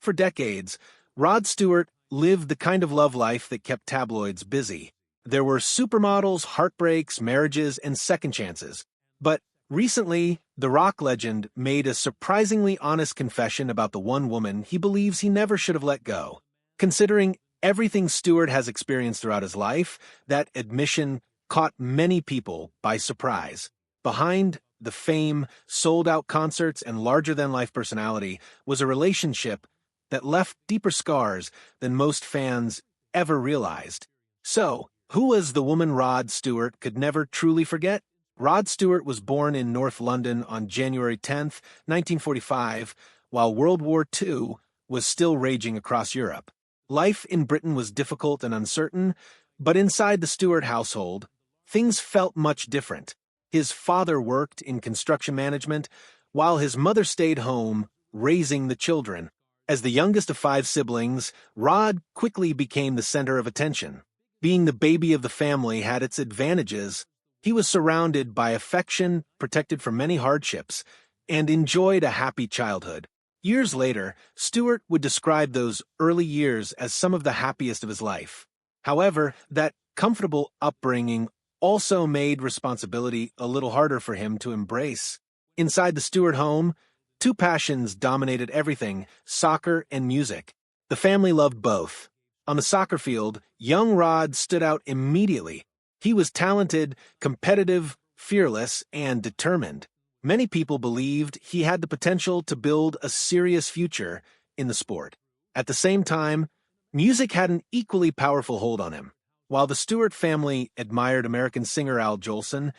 For decades, Rod Stewart lived the kind of love life that kept tabloids busy. There were supermodels, heartbreaks, marriages, and second chances. But recently, the rock legend made a surprisingly honest confession about the one woman he believes he never should have let go. Considering everything Stewart has experienced throughout his life, that admission caught many people by surprise. Behind the fame, sold-out concerts, and larger-than-life personality was a relationship that left deeper scars than most fans ever realized. So, who was the woman Rod Stewart could never truly forget? Rod Stewart was born in North London on January 10, 1945, while World War II was still raging across Europe. Life in Britain was difficult and uncertain, but inside the Stewart household, things felt much different. His father worked in construction management, while his mother stayed home, raising the children. As the youngest of 5 siblings, Rod quickly became the center of attention. Being the baby of the family had its advantages. He was surrounded by affection, protected from many hardships, and enjoyed a happy childhood. Years later, Stewart would describe those early years as some of the happiest of his life. However, that comfortable upbringing also made responsibility a little harder for him to embrace. Inside the Stewart home, 2 passions dominated everything: soccer and music. The family loved both. On the soccer field, young Rod stood out immediately. He was talented, competitive, fearless, and determined. Many people believed he had the potential to build a serious future in the sport. At the same time, music had an equally powerful hold on him. While the Stewart family admired American singer Al Jolson,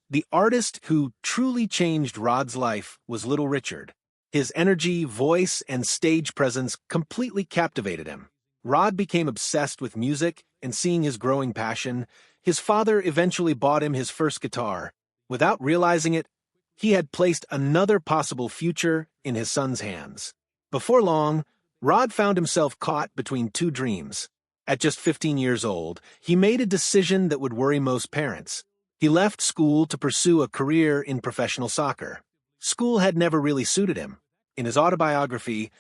the artist who truly changed Rod's life was Little Richard. His energy, voice, and stage presence completely captivated him. Rod became obsessed with music, and seeing his growing passion, his father eventually bought him his first guitar. Without realizing it, he had placed another possible future in his son's hands. Before long, Rod found himself caught between 2 dreams. At just 15 years old, he made a decision that would worry most parents. He left school to pursue a career in professional soccer. School had never really suited him. In his autobiography,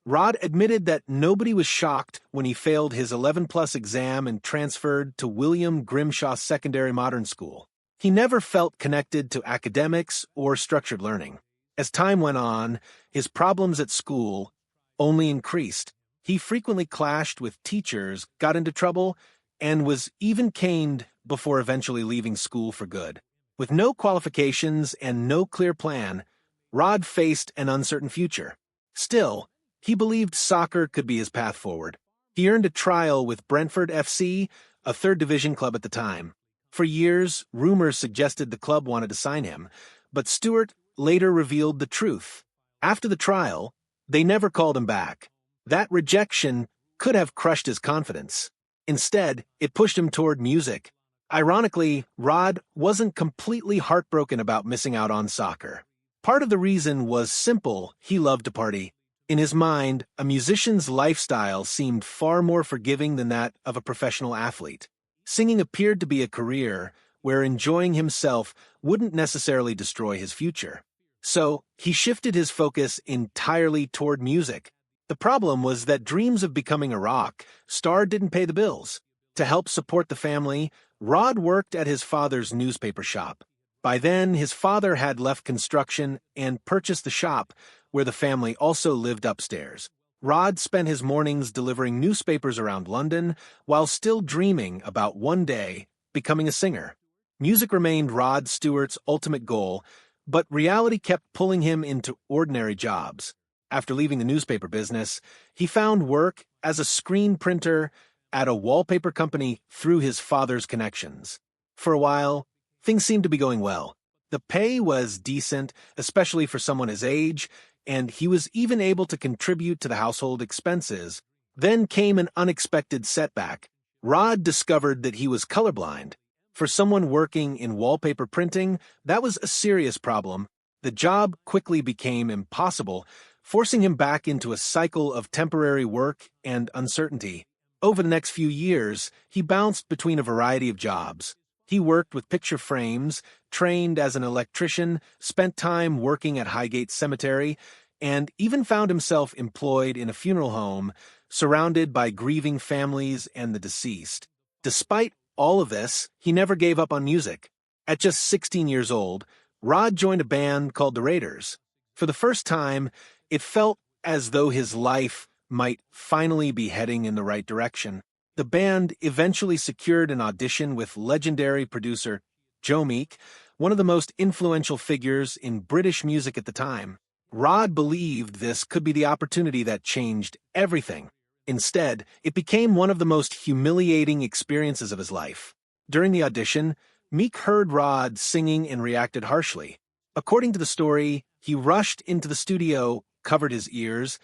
Rod admitted that nobody was shocked when he failed his 11+ exam and transferred to William Grimshaw Secondary Modern School. He never felt connected to academics or structured learning. As time went on, his problems at school only increased. He frequently clashed with teachers, got into trouble, and was even caned before eventually leaving school for good. With no qualifications and no clear plan, Rod faced an uncertain future. Still, he believed soccer could be his path forward. He earned a trial with Brentford FC, a 3rd division club at the time. For years, rumors suggested the club wanted to sign him, but Stewart later revealed the truth. After the trial, they never called him back. That rejection could have crushed his confidence. Instead, it pushed him toward music. Ironically, Rod wasn't completely heartbroken about missing out on soccer. Part of the reason was simple: he loved to party. In his mind, a musician's lifestyle seemed far more forgiving than that of a professional athlete. Singing appeared to be a career where enjoying himself wouldn't necessarily destroy his future. So, he shifted his focus entirely toward music. The problem was that dreams of becoming a rock star didn't pay the bills. To help support the family, Rod worked at his father's newspaper shop. By then, his father had left construction and purchased the shop, where the family also lived upstairs. Rod spent his mornings delivering newspapers around London, while still dreaming about one day becoming a singer. Music remained Rod Stewart's ultimate goal, but reality kept pulling him into ordinary jobs. After leaving the newspaper business, he found work as a screen printer at a wallpaper company through his father's connections. For a while, things seemed to be going well. The pay was decent, especially for someone his age, and he was even able to contribute to the household expenses. Then came an unexpected setback. Rod discovered that he was colorblind. For someone working in wallpaper printing, that was a serious problem. The job quickly became impossible, forcing him back into a cycle of temporary work and uncertainty. Over the next few years, he bounced between a variety of jobs. He worked with picture frames, trained as an electrician, spent time working at Highgate Cemetery, and even found himself employed in a funeral home, surrounded by grieving families and the deceased. Despite all of this, he never gave up on music. At just 16 years old, Rod joined a band called the Raiders. For the first time, it felt as though his life might finally be heading in the right direction. The band eventually secured an audition with legendary producer Joe Meek, one of the most influential figures in British music at the time. Rod believed this could be the opportunity that changed everything. Instead, it became one of the most humiliating experiences of his life. During the audition, Meek heard Rod singing and reacted harshly. According to the story, he rushed into the studio, covered his ears,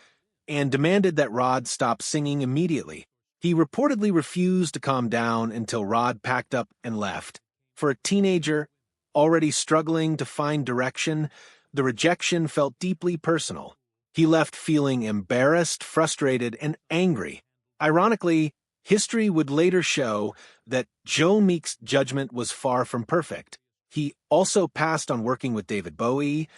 and demanded that Rod stop singing immediately. He reportedly refused to calm down until Rod packed up and left. For a teenager already struggling to find direction, the rejection felt deeply personal. He left feeling embarrassed, frustrated, and angry. Ironically, history would later show that Joe Meek's judgment was far from perfect. He also passed on working with David Bowie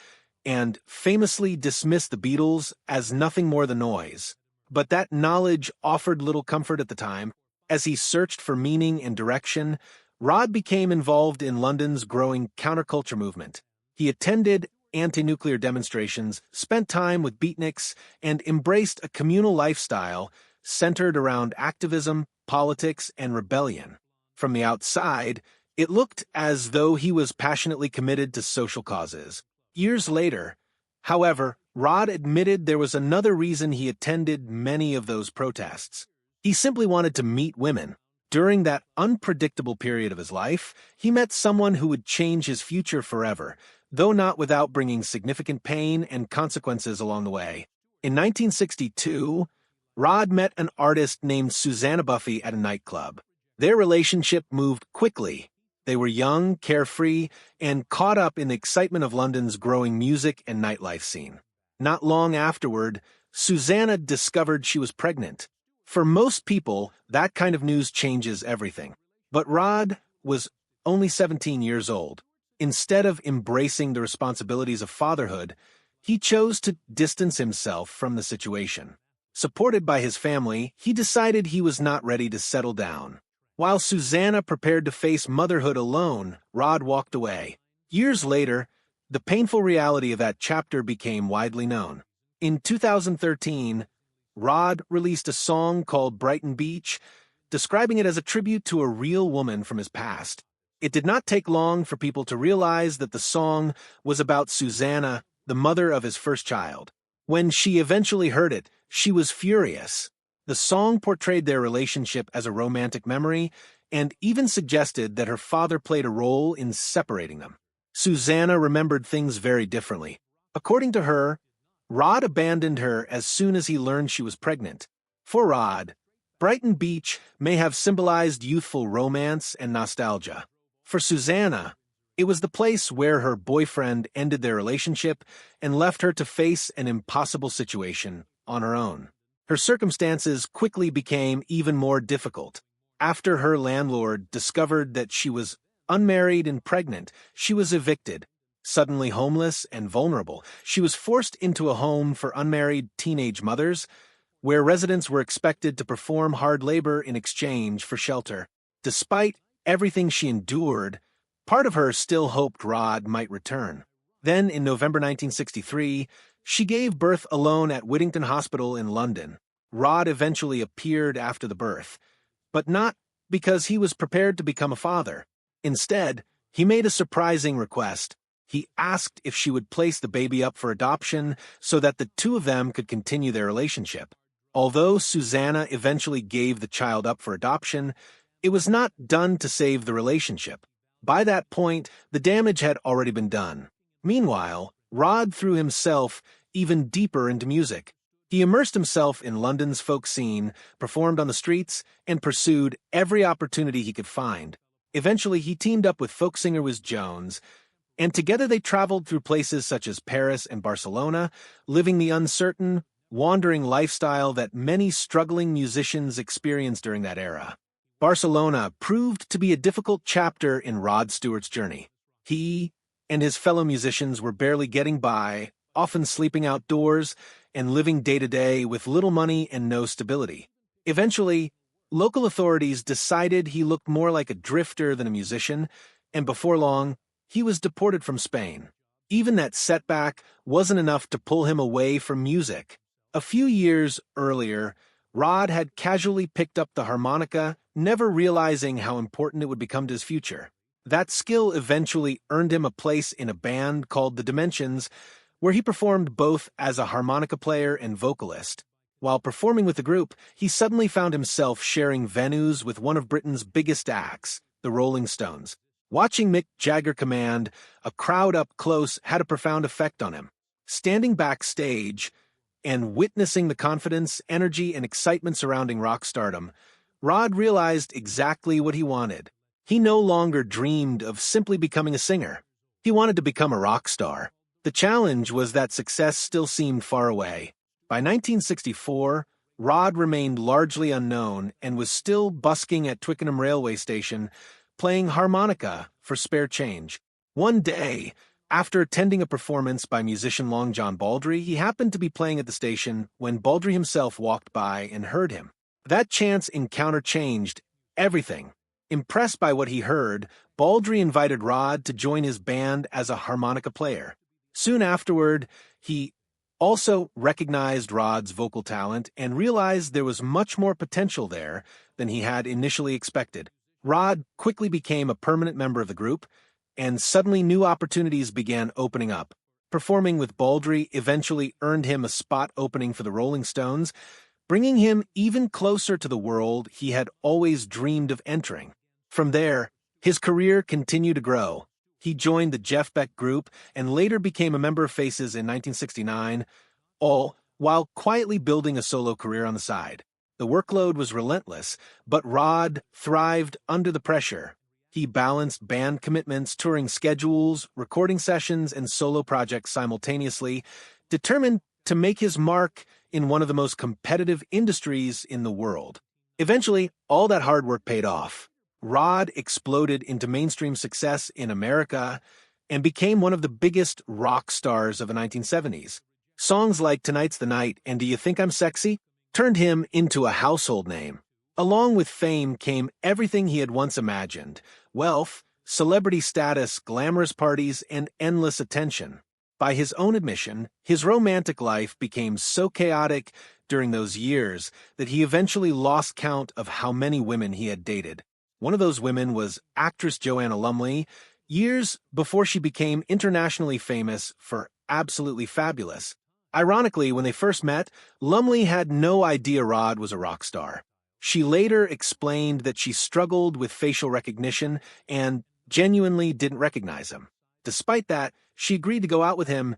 and famously dismissed the Beatles as nothing more than noise. But that knowledge offered little comfort at the time. As he searched for meaning and direction, Rod became involved in London's growing counterculture movement. He attended anti-nuclear demonstrations, spent time with beatniks, and embraced a communal lifestyle centered around activism, politics, and rebellion. From the outside, it looked as though he was passionately committed to social causes. Years later, however, Rod admitted there was another reason he attended many of those protests. He simply wanted to meet women. During that unpredictable period of his life, he met someone who would change his future forever, though not without bringing significant pain and consequences along the way. In 1962, Rod met an artist named Susanna Buffy at a nightclub. Their relationship moved quickly. They were young, carefree, and caught up in the excitement of London's growing music and nightlife scene. Not long afterward, Susanna discovered she was pregnant. For most people, that kind of news changes everything. But Rod was only 17 years old. Instead of embracing the responsibilities of fatherhood, he chose to distance himself from the situation. Supported by his family, he decided he was not ready to settle down. While Susanna prepared to face motherhood alone, Rod walked away. Years later, the painful reality of that chapter became widely known. In 2013, Rod released a song called Brighton Beach, describing it as a tribute to a real woman from his past. It did not take long for people to realize that the song was about Susanna, the mother of his first child. When she eventually heard it, she was furious. The song portrayed their relationship as a romantic memory and even suggested that her father played a role in separating them. Susanna remembered things very differently. According to her, Rod abandoned her as soon as he learned she was pregnant. For Rod, Brighton Beach may have symbolized youthful romance and nostalgia. For Susanna, it was the place where her boyfriend ended their relationship and left her to face an impossible situation on her own. Her circumstances quickly became even more difficult. After her landlord discovered that she was unmarried and pregnant, she was evicted. Suddenly homeless and vulnerable, she was forced into a home for unmarried teenage mothers, where residents were expected to perform hard labor in exchange for shelter. Despite everything she endured, part of her still hoped Rod might return. Then, in November 1963, she gave birth alone at Whittington Hospital in London. Rod eventually appeared after the birth, but not because he was prepared to become a father. Instead, he made a surprising request. He asked if she would place the baby up for adoption so that the two of them could continue their relationship. Although Susanna eventually gave the child up for adoption, it was not done to save the relationship. By that point, the damage had already been done. Meanwhile, Rod threw himself even deeper into music. He immersed himself in London's folk scene, performed on the streets, and pursued every opportunity he could find. Eventually, he teamed up with folk singer Wiz Jones, and together they traveled through places such as Paris and Barcelona, living the uncertain, wandering lifestyle that many struggling musicians experienced during that era. Barcelona proved to be a difficult chapter in Rod Stewart's journey. He and his fellow musicians were barely getting by often sleeping outdoors and living day-to-day with little money and no stability. Eventually, local authorities decided he looked more like a drifter than a musician, and before long, he was deported from Spain. Even that setback wasn't enough to pull him away from music. A few years earlier, Rod had casually picked up the harmonica, never realizing how important it would become to his future. That skill eventually earned him a place in a band called The Dimensions, where he performed both as a harmonica player and vocalist. While performing with the group, he suddenly found himself sharing venues with one of Britain's biggest acts, the Rolling Stones. Watching Mick Jagger command a crowd up close had a profound effect on him. Standing backstage and witnessing the confidence, energy, and excitement surrounding rock stardom, Rod realized exactly what he wanted. He no longer dreamed of simply becoming a singer. He wanted to become a rock star. The challenge was that success still seemed far away. By 1964, Rod remained largely unknown and was still busking at Twickenham railway station, playing harmonica for spare change. One day, after attending a performance by musician Long John Baldry, he happened to be playing at the station when Baldry himself walked by and heard him. That chance encounter changed everything. Impressed by what he heard, Baldry invited Rod to join his band as a harmonica player. Soon afterward, he also recognized Rod's vocal talent and realized there was much more potential there than he had initially expected. Rod quickly became a permanent member of the group, and suddenly new opportunities began opening up. Performing with Baldry eventually earned him a spot opening for the Rolling Stones, bringing him even closer to the world he had always dreamed of entering. From there, his career continued to grow. He joined the Jeff Beck Group and later became a member of Faces in 1969, all while quietly building a solo career on the side. The workload was relentless, but Rod thrived under the pressure. He balanced band commitments, touring schedules, recording sessions, and solo projects simultaneously, determined to make his mark in one of the most competitive industries in the world. Eventually, all that hard work paid off. Rod exploded into mainstream success in America and became one of the biggest rock stars of the 1970s. Songs like Tonight's the Night and Do You Think I'm Sexy turned him into a household name. Along with fame came everything he had once imagined: wealth, celebrity status, glamorous parties, and endless attention. By his own admission, his romantic life became so chaotic during those years that he eventually lost count of how many women he had dated. One of those women was actress Joanna Lumley, years before she became internationally famous for Absolutely Fabulous. Ironically, when they first met, Lumley had no idea Rod was a rock star. She later explained that she struggled with facial recognition and genuinely didn't recognize him. Despite that, she agreed to go out with him,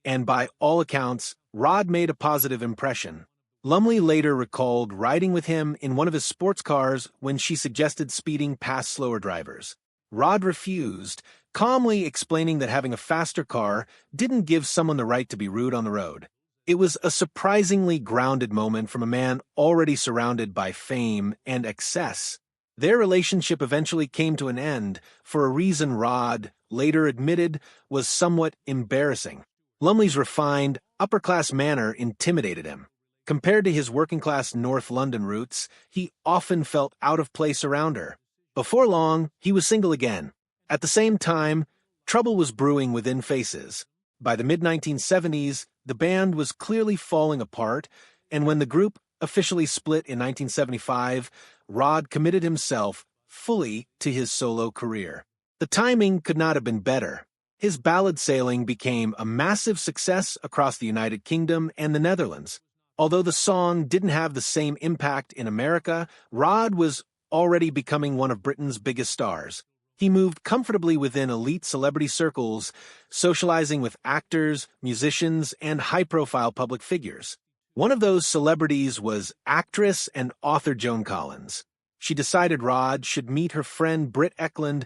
and by all accounts, Rod made a positive impression. Lumley later recalled riding with him in one of his sports cars when she suggested speeding past slower drivers. Rod refused, calmly explaining that having a faster car didn't give someone the right to be rude on the road. It was a surprisingly grounded moment from a man already surrounded by fame and excess. Their relationship eventually came to an end for a reason Rod later admitted was somewhat embarrassing. Lumley's refined, upper-class manner intimidated him. Compared to his working-class North London roots, he often felt out of place around her. Before long, he was single again. At the same time, trouble was brewing within Faces. By the mid-1970s, the band was clearly falling apart, and when the group officially split in 1975, Rod committed himself fully to his solo career. The timing could not have been better. His ballad Sailing became a massive success across the United Kingdom and the Netherlands. Although the song didn't have the same impact in America, Rod was already becoming one of Britain's biggest stars. He moved comfortably within elite celebrity circles, socializing with actors, musicians, and high-profile public figures. One of those celebrities was actress and author Joan Collins. She decided Rod should meet her friend Britt Ekland,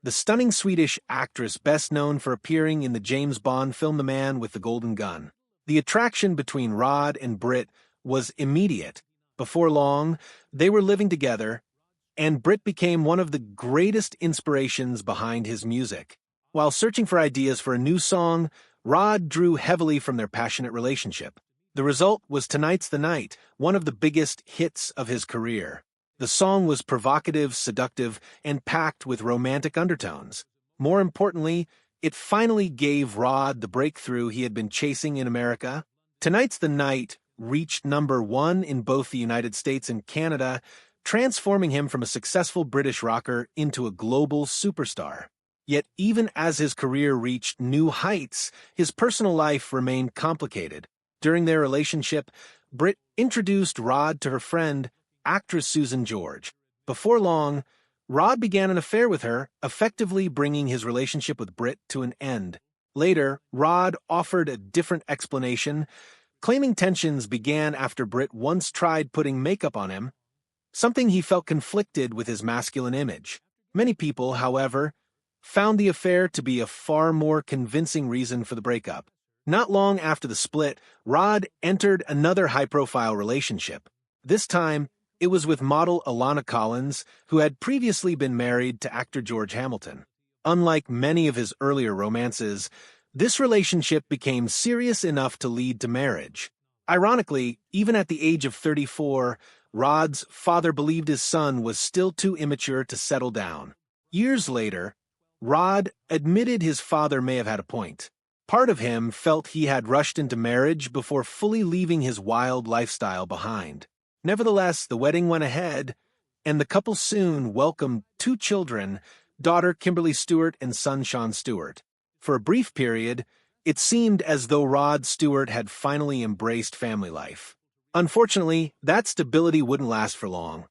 the stunning Swedish actress best known for appearing in the James Bond film The Man with the Golden Gun. The attraction between Rod and Britt was immediate. Before long, they were living together, and Britt became one of the greatest inspirations behind his music. While searching for ideas for a new song, Rod drew heavily from their passionate relationship. The result was Tonight's the Night, one of the biggest hits of his career. The song was provocative, seductive, and packed with romantic undertones. More importantly, it finally gave Rod the breakthrough he had been chasing in America. Tonight's the Night reached #1 in both the United States and Canada, transforming him from a successful British rocker into a global superstar. Yet even as his career reached new heights, his personal life remained complicated. During their relationship, Britt introduced Rod to her friend, actress Susan George. Before long, Rod began an affair with her, effectively bringing his relationship with Britt to an end. Later, Rod offered a different explanation, claiming tensions began after Britt once tried putting makeup on him, something he felt conflicted with his masculine image. Many people, however, found the affair to be a far more convincing reason for the breakup. Not long after the split, Rod entered another high-profile relationship. This time, it was with model Alana Collins, who had previously been married to actor George Hamilton. Unlike many of his earlier romances, this relationship became serious enough to lead to marriage. Ironically, even at the age of 34, Rod's father believed his son was still too immature to settle down. Years later, Rod admitted his father may have had a point. Part of him felt he had rushed into marriage before fully leaving his wild lifestyle behind. Nevertheless, the wedding went ahead, and the couple soon welcomed 2 children, daughter Kimberly Stewart and son Sean Stewart. For a brief period, it seemed as though Rod Stewart had finally embraced family life. Unfortunately, that stability wouldn't last for long.